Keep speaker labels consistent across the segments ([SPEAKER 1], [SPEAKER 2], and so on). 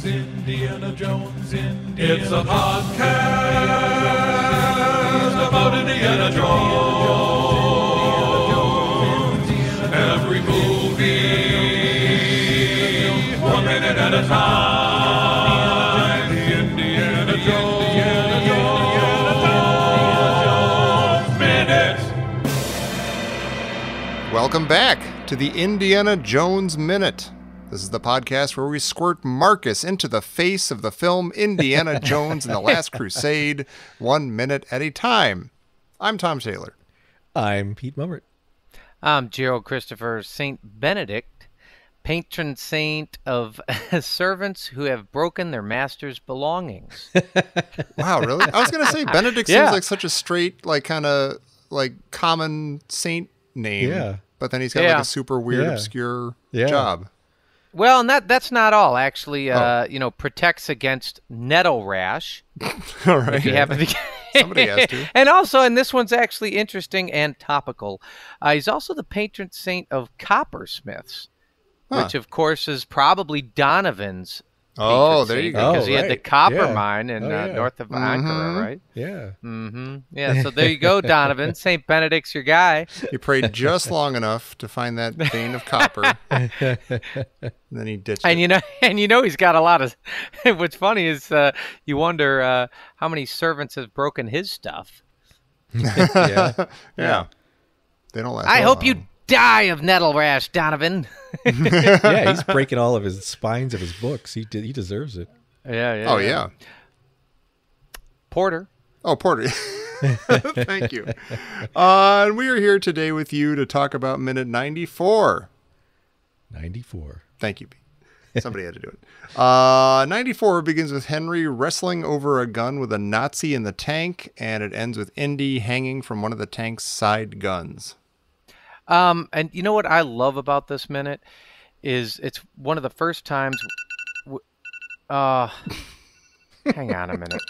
[SPEAKER 1] Indiana Jones, It's a podcast about Indiana Jones. Every movie, 1 minute at a time. Indiana Jones Minute.
[SPEAKER 2] Welcome back to the Indiana Jones Minute. This is the podcast where we squirt Marcus into the face of the film Indiana Jones and the Last Crusade, 1 minute at a time. I'm Tom Taylor.
[SPEAKER 3] I'm Pete Mummert.
[SPEAKER 4] I'm Gerald Christopher St. Benedict, patron saint of servants who have broken their master's belongings.
[SPEAKER 2] Wow, really? I was going to say Benedict seems like such a straight, kind of common saint name.
[SPEAKER 3] Yeah.
[SPEAKER 2] But then he's got like a super weird, obscure job.
[SPEAKER 4] Well, and that's not all. Actually, protects against nettle rash.
[SPEAKER 2] All right.
[SPEAKER 4] If you happen to
[SPEAKER 2] Somebody has to.
[SPEAKER 4] And also, and this one's actually interesting and topical, he's also the patron saint of coppersmiths, which, of course, is probably Donovan's.
[SPEAKER 2] Oh, there you go.
[SPEAKER 4] Because he had the copper mine in north of Ankara, right?
[SPEAKER 3] Yeah.
[SPEAKER 4] Mm-hmm. Yeah, so there you go, Donovan. St. Benedict's your guy.
[SPEAKER 2] He prayed just long enough to find that vein of copper. And then he ditched it.
[SPEAKER 4] And he's got a lot of... What's funny is you wonder how many servants have broken his stuff.
[SPEAKER 2] Yeah. They don't last
[SPEAKER 4] I
[SPEAKER 2] long.
[SPEAKER 4] hope you die of nettle rash, Donovan.
[SPEAKER 3] Yeah, he's breaking all of his spines of his books. He deserves it.
[SPEAKER 4] Yeah.
[SPEAKER 2] Oh, yeah.
[SPEAKER 4] Porter.
[SPEAKER 2] Oh, Porter. Thank you. And we are here today with you to talk about minute 94.
[SPEAKER 3] 94.
[SPEAKER 2] Thank you, Pete. Somebody had to do it. 94 begins with Henry wrestling over a gun with a Nazi in the tank, and it ends with Indy hanging from one of the tank's side guns.
[SPEAKER 4] And you know what I love about this minute is it's one of the first times. Hang on a minute.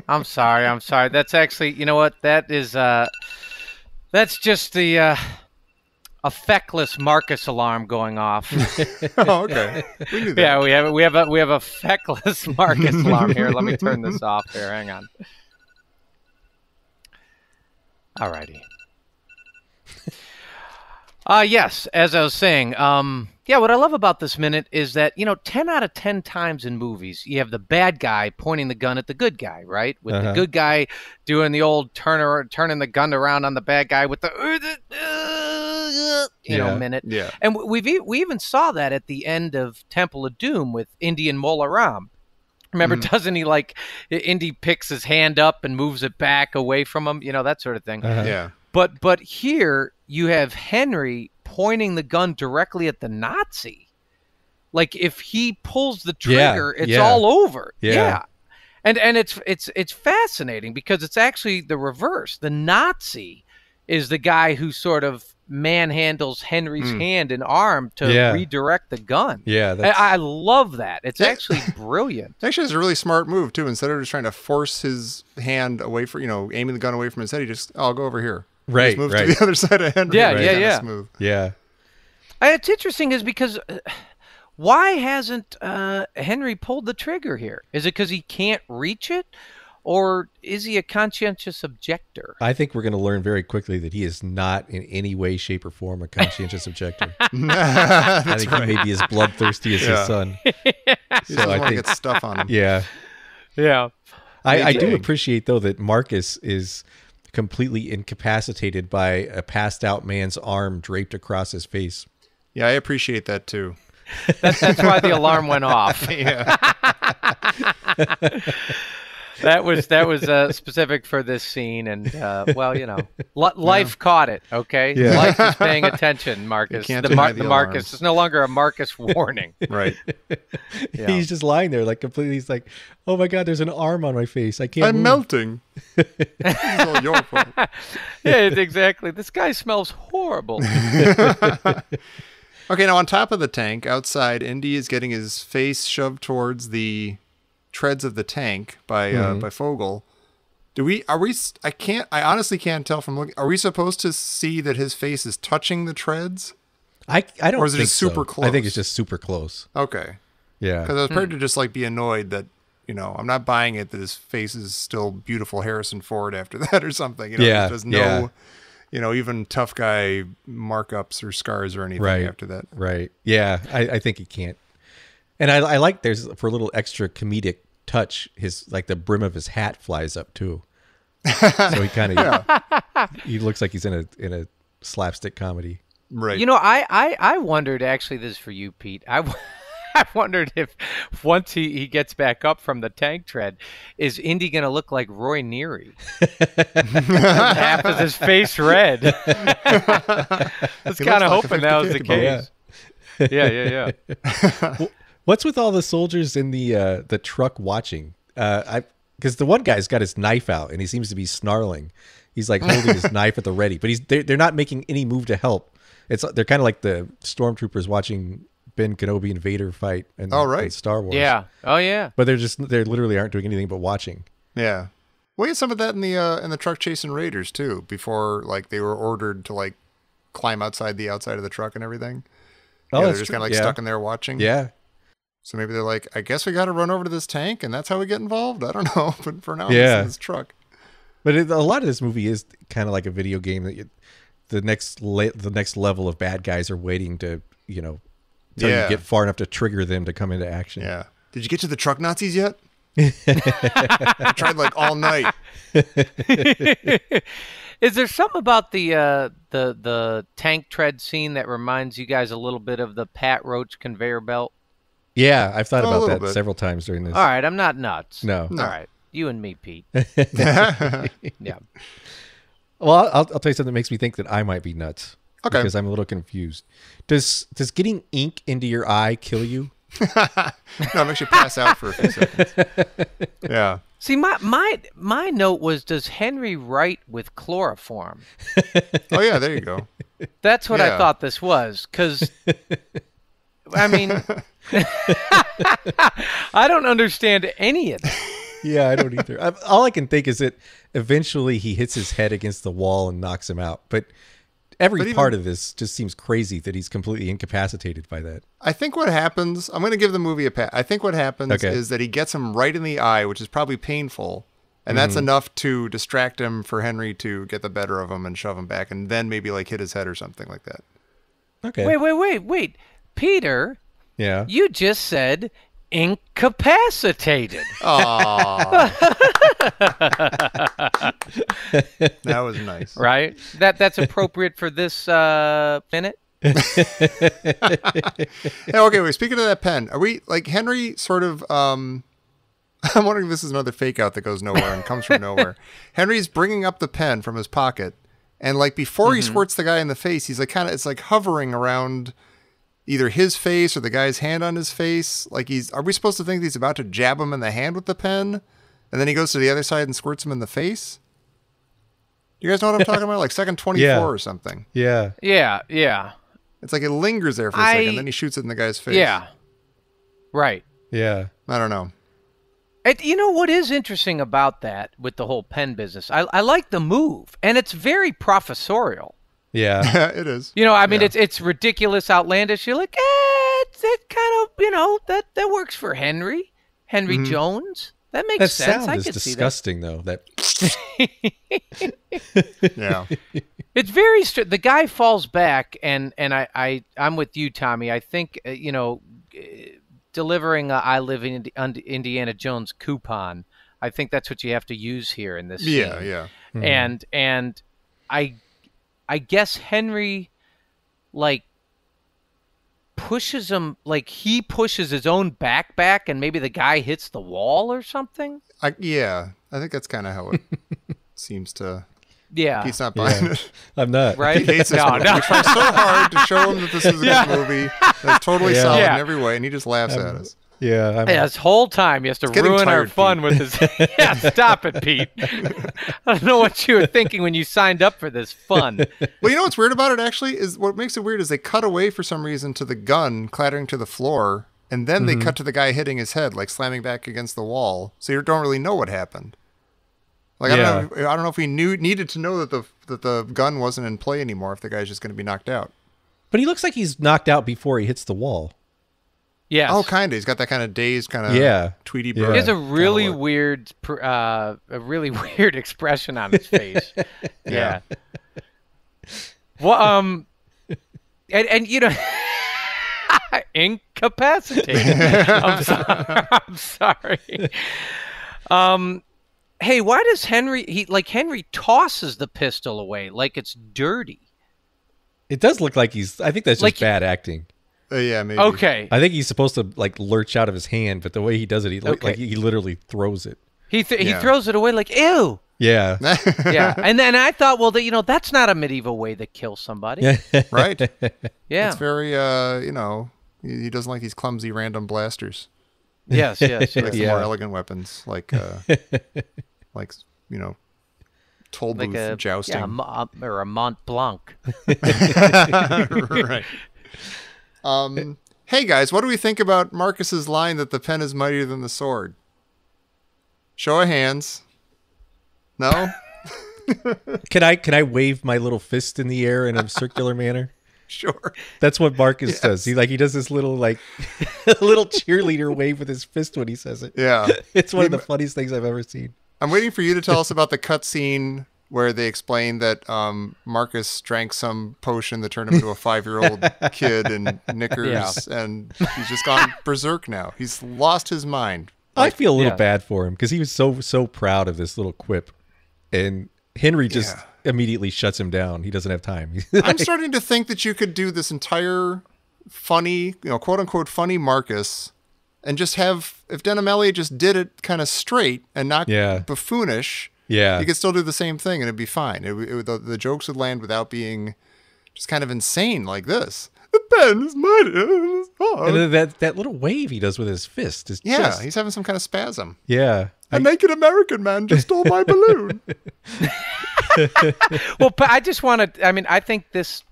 [SPEAKER 4] I'm sorry. That's actually, you know what? That is that's just the a feckless Marcus alarm going off.
[SPEAKER 2] Oh, okay. We knew that.
[SPEAKER 4] Yeah, we have a feckless Marcus alarm here. Let me turn this off here. Hang on. Alrighty. Yes, as I was saying, what I love about this minute is that, 10 out of 10 times in movies, you have the bad guy pointing the gun at the good guy, right? With the good guy doing the old turning the gun around on the bad guy with the, minute.
[SPEAKER 2] Yeah.
[SPEAKER 4] And we even saw that at the end of Temple of Doom with Indy and Mola Ram. Remember, doesn't he, Indy picks his hand up and moves it back away from him, that sort of thing.
[SPEAKER 2] Yeah.
[SPEAKER 4] But here you have Henry pointing the gun directly at the Nazi. Like if he pulls the trigger, it's all over. Yeah. And it's fascinating because it's actually the reverse. The Nazi is the guy who sort of manhandles Henry's hand and arm to redirect the gun.
[SPEAKER 3] Yeah.
[SPEAKER 4] I love that. It's actually brilliant.
[SPEAKER 2] Actually, it's a really smart move, too. Instead of just trying to force his hand away from, aiming the gun away from his head, he just, I'll go over here.
[SPEAKER 3] Right,
[SPEAKER 2] just moves to the other side of Henry.
[SPEAKER 4] Yeah.
[SPEAKER 2] Smooth.
[SPEAKER 3] Yeah.
[SPEAKER 4] And it's interesting is because why hasn't Henry pulled the trigger here? Is it because he can't reach it? Or is he a conscientious objector?
[SPEAKER 3] I think we're going to learn very quickly that he is not in any way, shape, or form a conscientious objector. I think he may be as bloodthirsty as his son.
[SPEAKER 2] He doesn't want to get stuff on him.
[SPEAKER 3] Yeah.
[SPEAKER 4] Yeah.
[SPEAKER 3] I do appreciate, though, that Marcus is completely incapacitated by a passed out man's arm draped across his face.
[SPEAKER 2] Yeah, I appreciate that too.
[SPEAKER 4] That's why the alarm went off.
[SPEAKER 2] Yeah.
[SPEAKER 4] That was specific for this scene, and life caught it. Okay, life is paying attention, Marcus.
[SPEAKER 2] You can't deny the
[SPEAKER 4] Marcus is no longer a Marcus warning.
[SPEAKER 2] Right.
[SPEAKER 4] Yeah.
[SPEAKER 3] He's just lying there, completely. He's like, "Oh my God, there's an arm on my face. I can't.
[SPEAKER 2] I'm
[SPEAKER 3] move."
[SPEAKER 2] melting. It's all your fault.
[SPEAKER 4] Yeah, exactly. This guy smells horrible.
[SPEAKER 2] Okay, now on top of the tank, outside, Indy is getting his face shoved towards the treads of the tank by Fogel. I honestly can't tell from looking. Are we supposed to see that his face is touching the treads?
[SPEAKER 3] I don't.
[SPEAKER 2] Or is it
[SPEAKER 3] think
[SPEAKER 2] just super
[SPEAKER 3] so.
[SPEAKER 2] close?
[SPEAKER 3] I think it's just super close.
[SPEAKER 2] Okay.
[SPEAKER 3] Yeah.
[SPEAKER 2] Because I was prepared to just like be annoyed that, I'm not buying it that his face is still beautiful Harrison Ford after that or something. There's no, even tough guy markups or scars or anything after that.
[SPEAKER 3] Right. Yeah. I think he can't. And I like there's for a little extra comedic touch, his like the brim of his hat flies up too. So he kind of he looks like he's in a slapstick comedy.
[SPEAKER 2] Right.
[SPEAKER 4] I wondered, actually, this is for you, Pete. I wondered if once he gets back up from the tank tread, is Indy going to look like Roy Neary? Half of his face red. I was kind of hoping that was the case. Yeah.
[SPEAKER 3] What's with all the soldiers in the truck watching? Because the one guy's got his knife out and he seems to be snarling. He's like holding his knife at the ready, but they're not making any move to help. They're kind of like the stormtroopers watching Ben Kenobi and Vader fight in Star Wars.
[SPEAKER 4] Yeah. Oh yeah.
[SPEAKER 3] But they literally aren't doing anything but watching.
[SPEAKER 2] Yeah. We had some of that in the truck chasing Raiders too, before like they were ordered to like climb outside of the truck and everything.
[SPEAKER 3] Oh,
[SPEAKER 2] they're just kind of like stuck in there watching.
[SPEAKER 3] Yeah.
[SPEAKER 2] So maybe they're like, I guess we got to run over to this tank, and that's how we get involved. I don't know, but for now, it's in this truck.
[SPEAKER 3] But a lot of this movie is kind of like a video game that the next level of bad guys are waiting to until you get far enough to trigger them to come into action.
[SPEAKER 2] Yeah. Did you get to the truck Nazis yet? I tried like all night.
[SPEAKER 4] Is there something about the tank tread scene that reminds you guys a little bit of the Pat Roach conveyor belt?
[SPEAKER 3] Yeah, I've thought about that several times during this.
[SPEAKER 4] All right, I'm not nuts.
[SPEAKER 3] No.
[SPEAKER 4] All right, you and me, Pete. Yeah.
[SPEAKER 3] Well, I'll tell you something that makes me think that I might be nuts.
[SPEAKER 2] Okay.
[SPEAKER 3] Because I'm a little confused. Does getting ink into your eye kill you?
[SPEAKER 2] No, it makes you pass out for a few seconds. Yeah.
[SPEAKER 4] See, my note was, does Henry write with chloroform?
[SPEAKER 2] Oh yeah, there you go.
[SPEAKER 4] That's what I thought this was, because I mean, I don't understand any of it.
[SPEAKER 3] Yeah, I don't either. All I can think is that eventually he hits his head against the wall and knocks him out. But part of this just seems crazy that he's completely incapacitated by that.
[SPEAKER 2] I think what happens, I'm going to give the movie a pat. I think what happens is that he gets him right in the eye, which is probably painful. And that's enough to distract him for Henry to get the better of him and shove him back and then maybe like hit his head or something like that.
[SPEAKER 3] Okay.
[SPEAKER 4] Wait. Peter.
[SPEAKER 3] Yeah.
[SPEAKER 4] You just said incapacitated.
[SPEAKER 2] Aww. That was nice.
[SPEAKER 4] Right? That's appropriate for this minute?
[SPEAKER 2] Hey, okay, wait, speaking of that pen, are we, like, Henry sort of, I'm wondering if this is another fake out that goes nowhere and comes from nowhere. Henry's bringing up the pen from his pocket, and, like, before he squirts the guy in the face, he's, like, it's, like, hovering around either his face or the guy's hand on his face. Like, are we supposed to think he's about to jab him in the hand with the pen, and then he goes to the other side and squirts him in the face? You guys know what I'm talking about? Like, second 24 or something.
[SPEAKER 3] Yeah.
[SPEAKER 4] Yeah.
[SPEAKER 2] It's like it lingers there for a second, then he shoots it in the guy's face.
[SPEAKER 4] Yeah. Right.
[SPEAKER 3] Yeah.
[SPEAKER 2] I don't know.
[SPEAKER 4] You know what is interesting about that with the whole pen business? I like the move, and it's very professorial.
[SPEAKER 3] Yeah.
[SPEAKER 2] It is.
[SPEAKER 4] I mean, it's ridiculous, outlandish. You're like, it kind of, that works for Henry Jones. That makes sense.
[SPEAKER 3] That sound is disgusting, though.
[SPEAKER 2] Yeah.
[SPEAKER 4] It's very the guy falls back, and I'm with you, Tommy. I think delivering a I Live in Indiana Jones coupon. I think that's what you have to use here in this scene.
[SPEAKER 2] Yeah.
[SPEAKER 4] Mm-hmm. And I guess Henry pushes him, like he pushes his own back, and maybe the guy hits the wall or something. I
[SPEAKER 2] think that's kind of how it seems to.
[SPEAKER 4] Yeah,
[SPEAKER 2] he's not buying it.
[SPEAKER 3] I'm not.
[SPEAKER 4] Right?
[SPEAKER 2] He hates this movie. We try so hard to show him that this is a good movie. That's totally solid in every way, and he just laughs at us.
[SPEAKER 3] Yeah.
[SPEAKER 4] This whole time he has to ruin our fun with his. Yeah, stop it, Pete. I don't know what you were thinking when you signed up for this fun.
[SPEAKER 2] Well, you know what's weird about it actually is what makes it weird is they cut away for some reason to the gun clattering to the floor, and then they cut to the guy hitting his head, like slamming back against the wall. So you don't really know what happened. Like I don't know if we needed to know that the gun wasn't in play anymore if the guy's just going to be knocked out.
[SPEAKER 3] But he looks like he's knocked out before he hits the wall.
[SPEAKER 4] Yes.
[SPEAKER 2] Oh, kind of. He's got that kind of dazed, kind of Tweety Bird.
[SPEAKER 4] He has a really weird, expression on his face. Yeah. Well, and you know, incapacitated. I'm sorry. Hey, why does Henry tosses the pistol away like it's dirty?
[SPEAKER 3] It does look like I think that's just bad acting.
[SPEAKER 2] Yeah, maybe.
[SPEAKER 3] Okay. I think he's supposed to like lurch out of his hand, but the way he does it, he literally throws it.
[SPEAKER 4] He throws it away like, ew.
[SPEAKER 3] Yeah.
[SPEAKER 4] Yeah. And then I thought, well, that's not a medieval way to kill somebody.
[SPEAKER 2] Right.
[SPEAKER 4] Yeah.
[SPEAKER 2] It's very, he doesn't like these clumsy random blasters.
[SPEAKER 4] Yes.
[SPEAKER 2] He likes the more elegant weapons, like toll booth jousting.
[SPEAKER 4] Yeah, or a Mont Blanc.
[SPEAKER 2] Right. Hey guys, what do we think about Marcus's line that the pen is mightier than the sword? Show of hands. No?
[SPEAKER 3] Can I wave my little fist in the air in a circular manner?
[SPEAKER 2] Sure.
[SPEAKER 3] That's what Marcus does. He does this little little cheerleader wave with his fist when he says it.
[SPEAKER 2] Yeah.
[SPEAKER 3] It's one of the funniest things I've ever seen.
[SPEAKER 2] I'm waiting for you to tell us about the cutscene where they explain that Marcus drank some potion that turned him into a 5-year-old kid in knickers, and he's just gone berserk now. He's lost his mind.
[SPEAKER 3] I feel a little bad for him because he was so proud of this little quip, and Henry just immediately shuts him down. He doesn't have time.
[SPEAKER 2] I'm starting to think that you could do this entire funny, quote unquote funny Marcus, and just have, if Denham Elliott just did it kind of straight and not buffoonish.
[SPEAKER 3] Yeah,
[SPEAKER 2] you could still do the same thing and it'd be fine. The jokes would land without being just kind of insane like this. The pen is mighty.
[SPEAKER 3] And that little wave he does with his fist is
[SPEAKER 2] he's having some kind of spasm.
[SPEAKER 3] Yeah,
[SPEAKER 2] a naked American man just stole my balloon.
[SPEAKER 4] Well, I just want to. I mean, I think this.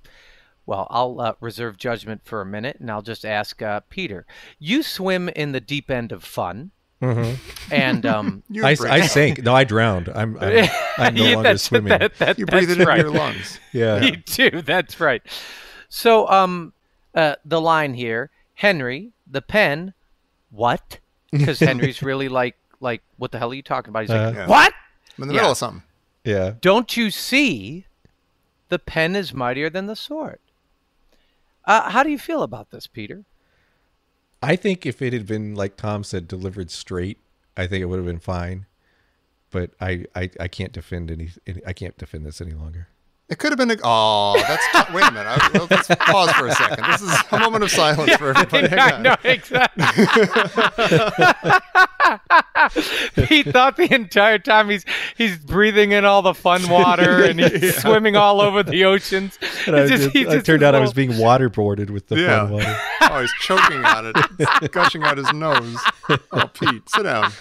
[SPEAKER 4] Well, I'll reserve judgment for a minute, and I'll just ask Peter. You swim in the deep end of fun. Mm-hmm. And
[SPEAKER 3] I sank. No, I drowned. I'm no longer swimming.
[SPEAKER 2] You breathe it into your lungs.
[SPEAKER 3] Yeah,
[SPEAKER 4] you do. That's right. So, the line here, Henry, the pen, what? Because Henry's really like, what the hell are you talking about? He's like, what?
[SPEAKER 2] I'm in the middle of something.
[SPEAKER 3] Yeah.
[SPEAKER 4] Don't you see? The pen is mightier than the sword. How do you feel about this, Peter?
[SPEAKER 3] I think if it had been, like Tom said, delivered straight, I think it would have been fine. But I can't defend I can't defend this any longer.
[SPEAKER 2] It could have been wait a minute. Let's pause for a second. This is a moment of silence for everybody.
[SPEAKER 4] I know, exactly. He thought the entire time he's breathing in all the fun water and he's swimming all over the oceans.
[SPEAKER 3] It turned out I was being waterboarded with the fun water.
[SPEAKER 2] Oh, he's choking on it. It's gushing out his nose. Oh, Pete, sit down.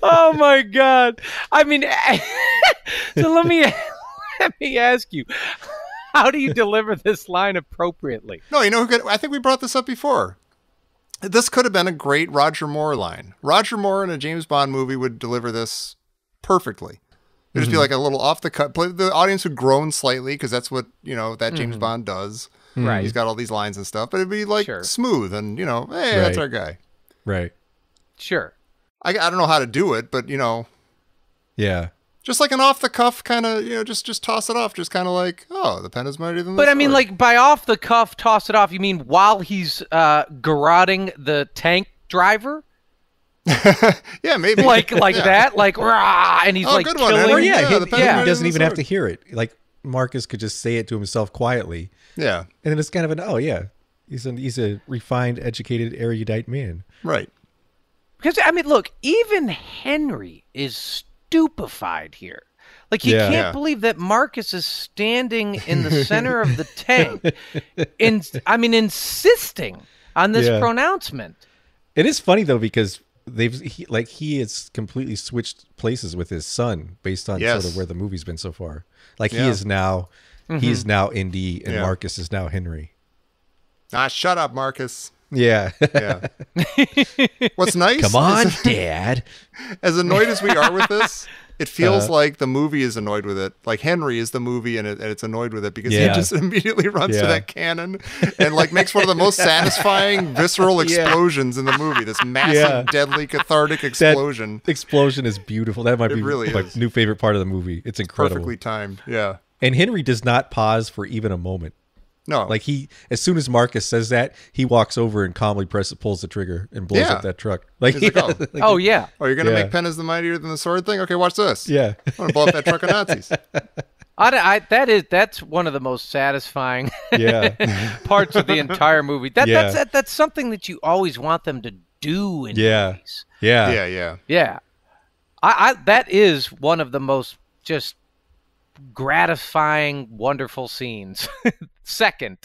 [SPEAKER 4] Oh, my God. I mean, so let me ask you, how do you deliver this line appropriately?
[SPEAKER 2] No, I think we brought this up before. This could have been a great Roger Moore line. Roger Moore in a James Bond movie would deliver this perfectly. It'd just be like a little off the cut. The audience would groan slightly because that's what, that James Bond does.
[SPEAKER 4] Right.
[SPEAKER 2] He's got all these lines and stuff, but it'd be like smooth and, hey, that's our guy.
[SPEAKER 3] Right.
[SPEAKER 4] Sure.
[SPEAKER 2] I don't know how to do it, but,
[SPEAKER 3] Yeah.
[SPEAKER 2] Just like an off-the-cuff kind of, just toss it off. Just kind of like, oh, the pen is mightier than the sword.
[SPEAKER 4] But I mean, like, by off-the-cuff, toss it off, you mean while he's garroting the tank driver?
[SPEAKER 2] Yeah, maybe.
[SPEAKER 4] Like that? Like, rah, and he's like killing.
[SPEAKER 3] Or he doesn't even have to hear it. Like, Marcus could just say it to himself quietly.
[SPEAKER 2] Yeah.
[SPEAKER 3] And then it's kind of he's a refined, educated, erudite man.
[SPEAKER 2] Right.
[SPEAKER 4] Because, I mean, look, even Henry is stupefied here. Like, he can't believe that Marcus is standing in the center of the tank, insisting on this pronouncement.
[SPEAKER 3] It is funny though because he has completely switched places with his son based on sort of where the movie's been so far. Like he is now Indy and Marcus is now Henry.
[SPEAKER 2] Shut up, Marcus.
[SPEAKER 3] Yeah.
[SPEAKER 2] Yeah. What's nice?
[SPEAKER 3] Come on, Dad.
[SPEAKER 2] As annoyed as we are with this, it feels like the movie is annoyed with it. Like Henry is the movie, and it's annoyed with it because he just immediately runs to that cannon and like makes one of the most satisfying visceral explosions in the movie. This massive, deadly, cathartic explosion.
[SPEAKER 3] That explosion is beautiful. That might be
[SPEAKER 2] really
[SPEAKER 3] my new favorite part of the movie. It's incredible.
[SPEAKER 2] Perfectly timed. Yeah.
[SPEAKER 3] And Henry does not pause for even a moment.
[SPEAKER 2] No.
[SPEAKER 3] Like as soon as Marcus says that, he walks over and calmly pulls the trigger and blows up that truck. Like,
[SPEAKER 4] oh yeah.
[SPEAKER 2] Oh, you're gonna make pen is the mightier than the sword thing? Okay, watch this.
[SPEAKER 3] Yeah.
[SPEAKER 2] I'm gonna blow up that truck of Nazis.
[SPEAKER 4] That's one of the most satisfying parts of the entire movie. That's something that you always want them to do in movies. Yeah. That is one of the most just gratifying, wonderful scenes. Second,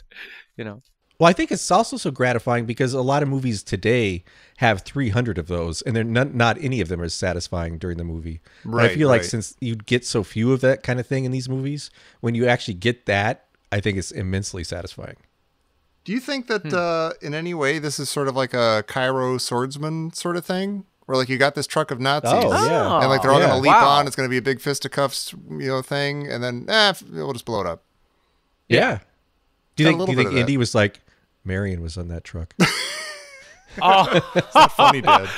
[SPEAKER 4] Well,
[SPEAKER 3] I think it's also so gratifying because a lot of movies today have 300 of those, and they're not any of them are satisfying during the movie. Right, I feel like since you get so few of that kind of thing in these movies, when you actually get that, I think it's immensely satisfying.
[SPEAKER 2] Do you think that in any way this is sort of like a Cairo swordsman sort of thing? Where like you got this truck of Nazis, and like they're all gonna leap on. It's gonna be a big fisticuffs, thing, and then we'll just blow it up.
[SPEAKER 3] Yeah. Do you think Indy was like, Marion was on that truck?
[SPEAKER 2] It's not funny, Dad.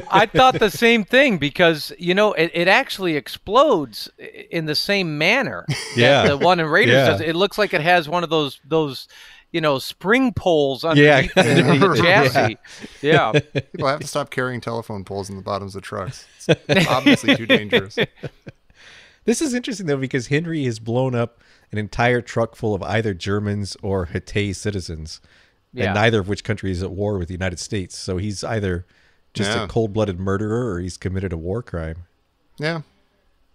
[SPEAKER 4] I thought the same thing because it actually explodes in the same manner.
[SPEAKER 3] Yeah,
[SPEAKER 4] the one in Raiders does. It looks like it has one of those spring poles underneath the chassis. Yeah.
[SPEAKER 2] People have to stop carrying telephone poles in the bottoms of trucks. It's obviously too dangerous.
[SPEAKER 3] This is interesting, though, because Henry has blown up an entire truck full of either Germans or Hittite citizens, and neither of which country is at war with the United States. So he's either just a cold-blooded murderer or he's committed a war crime.
[SPEAKER 2] Yeah.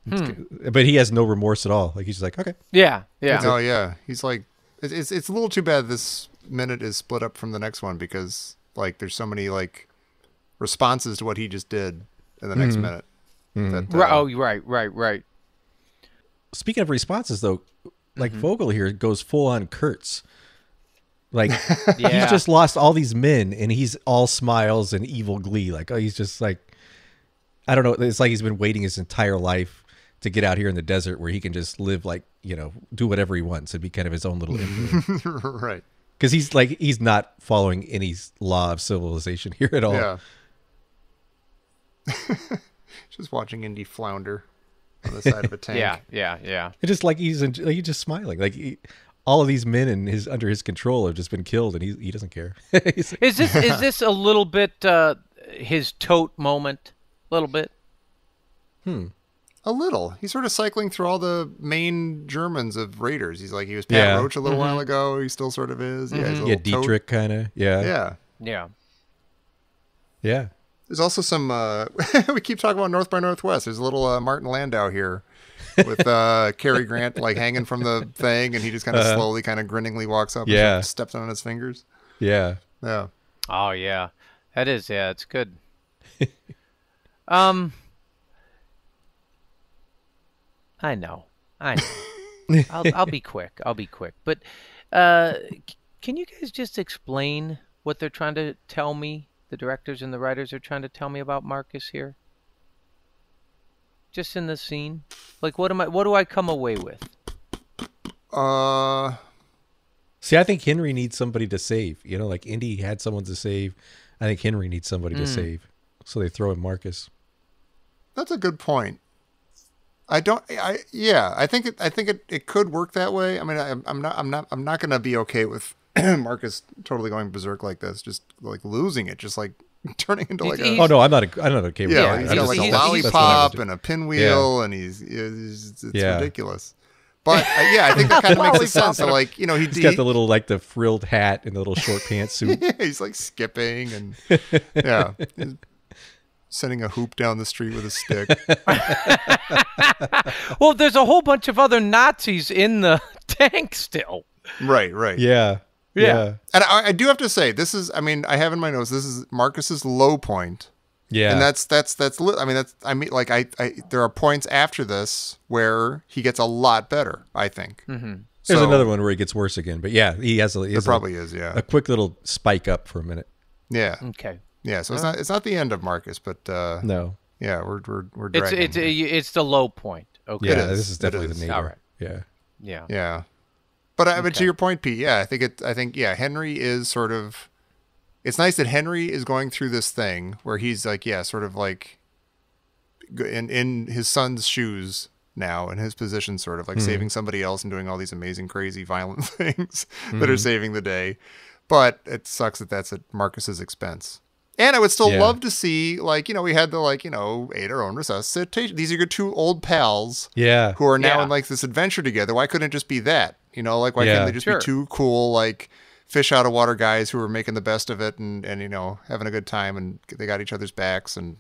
[SPEAKER 3] But he has no remorse at all. Like, he's just like, okay.
[SPEAKER 4] Yeah.
[SPEAKER 2] Oh, yeah. He's like, it's a little too bad this minute is split up from the next one because, like, there's so many, like, responses to what he just did in the next minute.
[SPEAKER 4] Right.
[SPEAKER 3] Speaking of responses, though, like Vogel here goes full on Kurtz. Like, he's just lost all these men, and he's all smiles and evil glee. Like, he's just like, I don't know. It's like he's been waiting his entire life to get out here in the desert where he can just live like, do whatever he wants and be kind of his own little emperor.
[SPEAKER 2] Right.
[SPEAKER 3] Because he's not following any law of civilization here at all.
[SPEAKER 2] Yeah. Just watching Indy flounder on the side of a tank.
[SPEAKER 4] Yeah.
[SPEAKER 3] It's just like he's just smiling. Like all of these men under his control have just been killed, and he doesn't care.
[SPEAKER 4] Is this a little bit his tote moment? A little bit.
[SPEAKER 2] A little. He's sort of cycling through all the main Germans of Raiders. He's like, he was Pat Roach a little while ago. He still sort of is. Yeah,
[SPEAKER 3] Dietrich kind of.
[SPEAKER 2] Yeah. There's also some, we keep talking about North by Northwest. There's a little Martin Landau here with Cary Grant like hanging from the thing, and he just kind of slowly, kind of grinningly walks up and steps on his fingers.
[SPEAKER 3] Yeah.
[SPEAKER 4] Oh, yeah. That is, it's good. I know. I'll be quick. But can you guys just explain what they're trying to tell me? The directors and the writers are trying to tell me about Marcus here. Just in this scene, like what do I come away with?
[SPEAKER 3] See, I think Henry needs somebody to save. Like Indy had someone to save. I think Henry needs somebody to save. So they throw in Marcus.
[SPEAKER 2] That's a good point. I think it could work that way. I mean, I'm not going to be okay with Marcus totally going berserk like this, just like losing it, just like turning into like
[SPEAKER 3] oh no, I'm not okay with that.
[SPEAKER 2] He's got like a lollipop and a pinwheel, and it's ridiculous. But I think that kind of makes sense. So like, he's
[SPEAKER 3] got the little like the frilled hat and the little short pantsuit.
[SPEAKER 2] He's like skipping and he's sending a hoop down the street with a stick.
[SPEAKER 4] Well, there's a whole bunch of other Nazis in the tank still.
[SPEAKER 2] Right.
[SPEAKER 3] Yeah.
[SPEAKER 2] And I do have to say, this is, I mean, I have in my notes, this is Marcus's low point.
[SPEAKER 3] Yeah.
[SPEAKER 2] And there are points after this where he gets a lot better, I think.
[SPEAKER 3] Mm-hmm. There's another one where he gets worse again, but he has a quick little spike up for a minute.
[SPEAKER 2] Yeah.
[SPEAKER 4] Okay.
[SPEAKER 2] Yeah. So it's not the end of Marcus, but
[SPEAKER 3] no.
[SPEAKER 2] Yeah, we're dragging.
[SPEAKER 4] It's the low point. Okay.
[SPEAKER 3] Yeah, this is definitely the nadir.
[SPEAKER 4] All right.
[SPEAKER 3] Yeah.
[SPEAKER 4] Yeah.
[SPEAKER 2] Yeah. But to your point, Pete, yeah, I think Henry is sort of. It's nice that Henry is going through this thing where he's like, yeah, sort of like in his son's shoes now, in his position, sort of like saving somebody else and doing all these amazing, crazy, violent things that are saving the day. But it sucks that that's at Marcus's expense. And I would still love to see, like, we had the, like, aid our own resuscitation. These are your two old pals who are now in, like, this adventure together. Why couldn't it just be that? Like, why can't they just be two cool, like, fish out of water guys who are making the best of it and having a good time, and they got each other's backs and,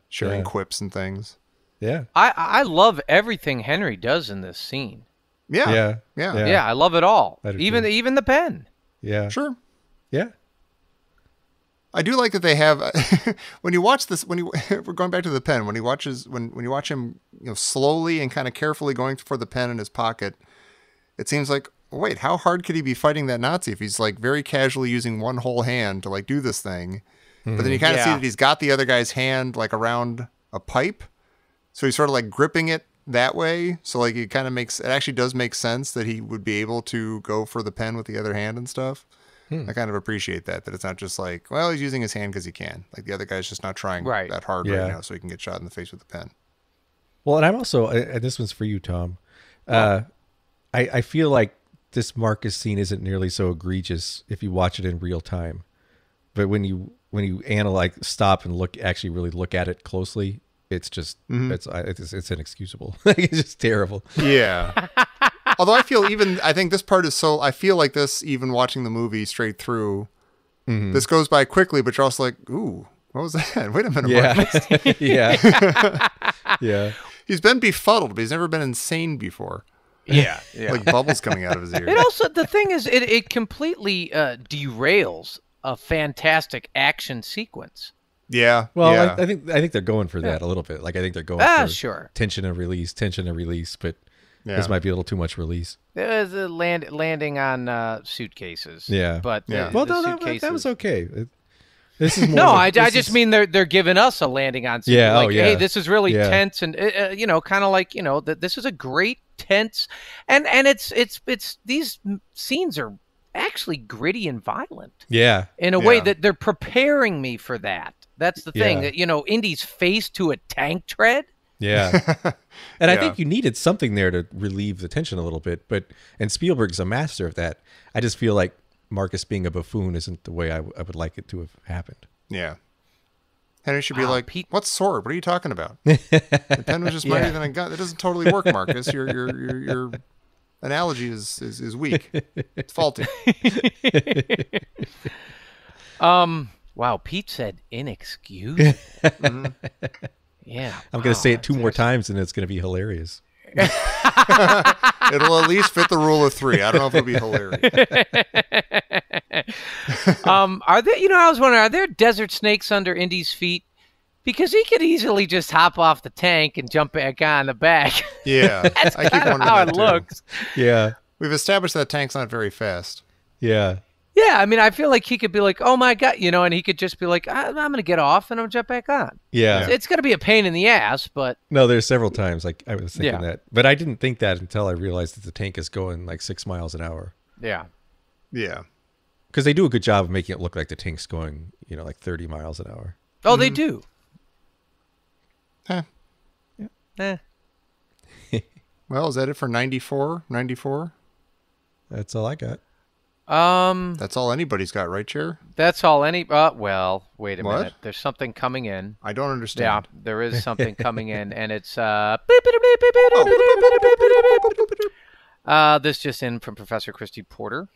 [SPEAKER 2] sharing quips and things.
[SPEAKER 3] Yeah.
[SPEAKER 4] I love everything Henry does in this scene.
[SPEAKER 2] Yeah.
[SPEAKER 4] I love it all. Even the pen.
[SPEAKER 3] Yeah.
[SPEAKER 2] Sure.
[SPEAKER 3] Yeah.
[SPEAKER 2] I do like that they have when you watch this. We're going back to the pen. When you watch him, slowly and kind of carefully going for the pen in his pocket, it seems like, wait, how hard could he be fighting that Nazi if he's like very casually using one whole hand to like do this thing? But then you kind of see that he's got the other guy's hand like around a pipe, so he's sort of like gripping it that way. So like it actually does make sense that he would be able to go for the pen with the other hand and stuff. I kind of appreciate that it's not just like, well, he's using his hand because he can. Like the other guy's just not trying that hard right now, so he can get shot in the face with the pen.
[SPEAKER 3] Well, and I'm also, and this one's for you, Tom. I feel like this Marcus scene isn't nearly so egregious if you watch it in real time, but when you analyze, stop and really look at it closely, it's just it's inexcusable. It's just terrible.
[SPEAKER 2] Yeah. Although I think this part is so, I feel like this, even watching the movie straight through, this goes by quickly, but you're also like, ooh, what was that? Wait a minute.
[SPEAKER 3] Yeah. Yeah. Yeah.
[SPEAKER 2] He's been befuddled, but he's never been insane before.
[SPEAKER 4] Yeah.
[SPEAKER 2] Like bubbles coming out of his ears.
[SPEAKER 4] It also, the thing is, it completely derails a fantastic action sequence.
[SPEAKER 2] Yeah.
[SPEAKER 3] Well,
[SPEAKER 2] yeah.
[SPEAKER 3] I think they're going for that a little bit. Like, I think they're going for tension and release, but this might be a little too much release.
[SPEAKER 4] There's a landing on suitcases.
[SPEAKER 3] Yeah.
[SPEAKER 4] But
[SPEAKER 3] well, that was okay. This is more
[SPEAKER 4] no, I just mean they're giving us a landing on suitcases.
[SPEAKER 3] Yeah.
[SPEAKER 4] Like, hey, this is really tense, and kind of like that this is a great tense, and it's these scenes are actually gritty and violent.
[SPEAKER 3] Yeah.
[SPEAKER 4] In a way that they're preparing me for that. That's the thing. Indy's face to a tank tread.
[SPEAKER 3] Yeah. And I think you needed something there to relieve the tension a little bit, and Spielberg's a master of that. I just feel like Marcus being a buffoon isn't the way I would like it to have happened.
[SPEAKER 2] Yeah. Henry should be like, Pete, what sword? What are you talking about? The pen was just mightier than a gun. That doesn't totally work, Marcus. Your analogy is weak. It's faulty.
[SPEAKER 4] Wow, Pete said inexcusable. Yeah.
[SPEAKER 3] I'm going to say it two more times, and it's going to be hilarious.
[SPEAKER 2] It'll at least fit the rule of 3. I don't know if it'll be hilarious.
[SPEAKER 4] Are there? I was wondering, are there desert snakes under Indy's feet? Because he could easily just hop off the tank and jump back on the back.
[SPEAKER 2] Yeah,
[SPEAKER 4] that's
[SPEAKER 2] I keep wondering
[SPEAKER 4] how
[SPEAKER 2] that
[SPEAKER 4] it
[SPEAKER 2] too.
[SPEAKER 4] looks.
[SPEAKER 3] Yeah,
[SPEAKER 2] we've established that tank's not very fast.
[SPEAKER 3] Yeah.
[SPEAKER 4] Yeah, I mean, I feel like he could be like, "Oh my god," and he could just be like, "I'm going to get off and I'm going to jump back on."
[SPEAKER 3] Yeah,
[SPEAKER 4] it's going to be a pain in the ass, but
[SPEAKER 3] no, there's several times like I was thinking that, but I didn't think that until I realized that the tank is going like 6 miles an hour.
[SPEAKER 4] Yeah,
[SPEAKER 2] yeah,
[SPEAKER 3] because they do a good job of making it look like the tank's going, like 30 miles an hour.
[SPEAKER 4] Oh, they do.
[SPEAKER 2] Huh.
[SPEAKER 4] Yeah.
[SPEAKER 2] Well, is that it for 94? 94?
[SPEAKER 3] That's all I got.
[SPEAKER 2] That's all anybody's got, right, Chair?
[SPEAKER 4] That's all any. Well, wait a minute. There's something coming in.
[SPEAKER 2] I don't understand.
[SPEAKER 4] Yeah, there is something coming in, and it's this just in from Professor Christy Porter.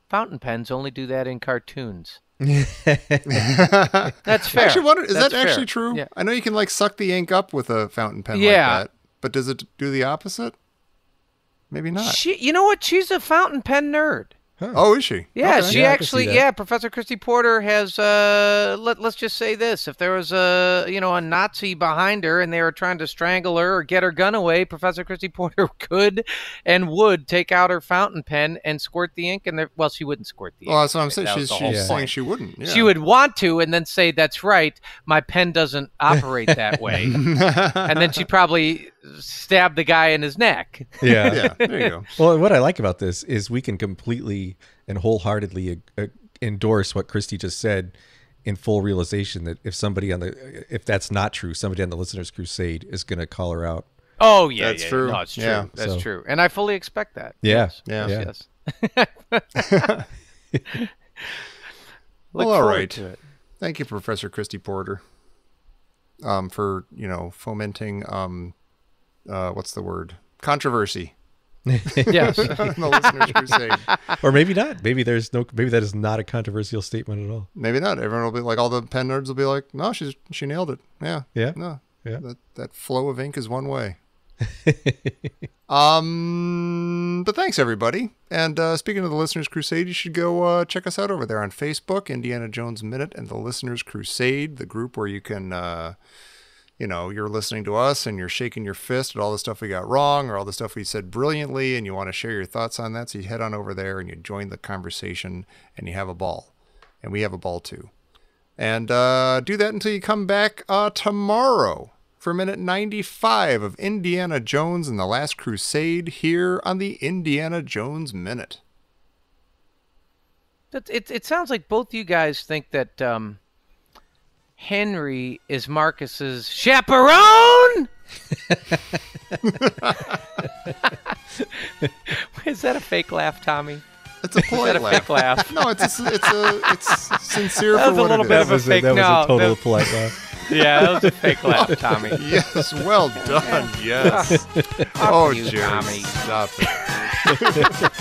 [SPEAKER 4] Fountain pens only do that in cartoons. That's fair.
[SPEAKER 2] I actually wonder, is that
[SPEAKER 4] fair.
[SPEAKER 2] actually true?
[SPEAKER 4] Yeah.
[SPEAKER 2] I know you can like suck the ink up with a fountain pen like that, but does it do the opposite? Maybe not.
[SPEAKER 4] You know what? She's a fountain pen nerd.
[SPEAKER 2] Huh. Oh, is she?
[SPEAKER 4] Yeah,
[SPEAKER 2] okay.
[SPEAKER 4] she actually. Yeah, Professor Christy Porter has. Let's just say this: if there was a Nazi behind her and they were trying to strangle her or get her gun away, Professor Christy Porter could and would take out her fountain pen and squirt the ink. And well, she wouldn't squirt the ink.
[SPEAKER 2] Well, that's what I'm saying. She's saying she wouldn't. Yeah.
[SPEAKER 4] She would want to, and then say, "That's right, my pen doesn't operate that way," and then she'd probably stab the guy in his neck.
[SPEAKER 3] Yeah.
[SPEAKER 2] Yeah. There you go.
[SPEAKER 3] Well, what I like about this is we can completely and wholeheartedly endorse what Christy just said, in full realization that if that's not true, somebody on the Listeners Crusade is going to call her out.
[SPEAKER 4] Oh yeah,
[SPEAKER 2] that's true.
[SPEAKER 4] No, it's true.
[SPEAKER 2] Yeah.
[SPEAKER 4] That's true, and I fully expect that.
[SPEAKER 3] Yeah,
[SPEAKER 4] yes.
[SPEAKER 2] Well, all right. Thank you, Professor Christy Porter, for fomenting what's the word? Controversy.
[SPEAKER 4] Yes.
[SPEAKER 2] The Listeners Crusade.
[SPEAKER 3] Or maybe not. Maybe that is not a controversial statement at all.
[SPEAKER 2] Maybe not. Everyone will be like, all the pen nerds will be like, no, she nailed it. Yeah.
[SPEAKER 3] Yeah.
[SPEAKER 2] No.
[SPEAKER 3] Yeah.
[SPEAKER 2] That flow of ink is one way. But thanks everybody. And speaking of the Listeners Crusade, you should go check us out over there on Facebook, Indiana Jones Minute and the Listeners Crusade, the group where you can you're listening to us and you're shaking your fist at all the stuff we got wrong or all the stuff we said brilliantly, and you want to share your thoughts on that. So you head on over there and you join the conversation and you have a ball. And we have a ball too. And do that until you come back tomorrow for minute 95 of Indiana Jones and the Last Crusade here on the Indiana Jones Minute.
[SPEAKER 4] It sounds like both you guys think that Henry is Marcus's chaperone. Is that a fake laugh, Tommy?
[SPEAKER 2] It's a polite laugh.
[SPEAKER 4] Fake laugh?
[SPEAKER 2] No, it's sincere.
[SPEAKER 4] That was
[SPEAKER 2] for
[SPEAKER 4] a
[SPEAKER 2] what
[SPEAKER 4] little
[SPEAKER 2] it
[SPEAKER 4] bit
[SPEAKER 2] is.
[SPEAKER 4] of a fake.
[SPEAKER 3] That was a total polite laugh.
[SPEAKER 4] Yeah, that was a fake laugh, Tommy.
[SPEAKER 2] Yes, well done. Yes.
[SPEAKER 4] Oh,
[SPEAKER 2] Jerry,
[SPEAKER 4] Tommy.
[SPEAKER 2] stop it.